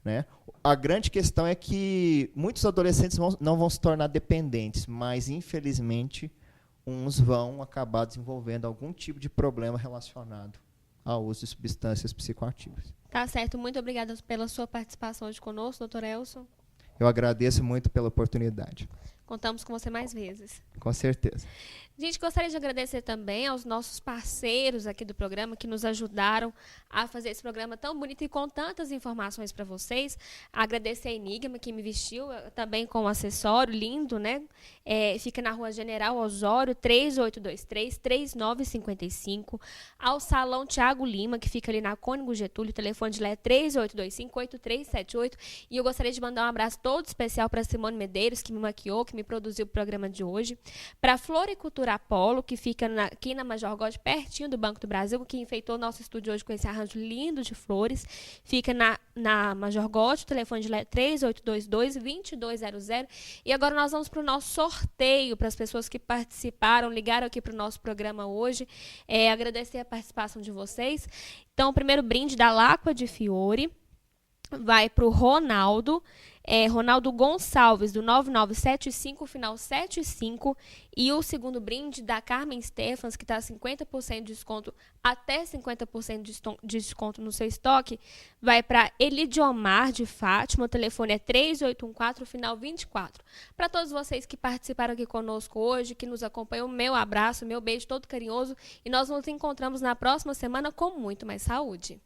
né? A grande questão é que muitos adolescentes não vão se tornar dependentes, mas, infelizmente, uns vão acabar desenvolvendo algum tipo de problema relacionado ao uso de substâncias psicoativas. Tá certo. Muito obrigada pela sua participação hoje conosco, doutor Elson. Eu agradeço muito pela oportunidade. Contamos com você mais vezes. Com certeza. Gente, gostaria de agradecer também aos nossos parceiros aqui do programa que nos ajudaram a fazer esse programa tão bonito e com tantas informações para vocês. Agradecer a Enigma, que me vestiu também com um acessório lindo, né? Fica na Rua General Osório, 3823-3955. Ao Salão Tiago Lima, que fica ali na Cônigo Getúlio, o telefone de lá é 3825-8378. E eu gostaria de mandar um abraço todo especial para Simone Medeiros, que me maquiou, que me produziu o programa de hoje. Para a Floricultura Apolo, que fica aqui na Major Góes, pertinho do Banco do Brasil, que enfeitou nosso estúdio hoje com esse arranjo lindo de flores. Fica na Major Góes, o telefone de lá é 3822-2200. E agora nós vamos para o nosso sorteio, para as pessoas que participaram, ligaram aqui para o nosso programa hoje. Agradecer a participação de vocês. Então, o primeiro brinde da Laqua de Fiore. vai para o Ronaldo, Ronaldo Gonçalves, do 9975, final 75. E o segundo brinde da Carmen Stefans, que está 50% de desconto, até 50% de desconto no seu estoque, vai para Elidiomar de Fátima, o telefone é 3814, final 24. Para todos vocês que participaram aqui conosco hoje, que nos acompanham, meu abraço, meu beijo todo carinhoso, e nós nos encontramos na próxima semana com muito mais saúde.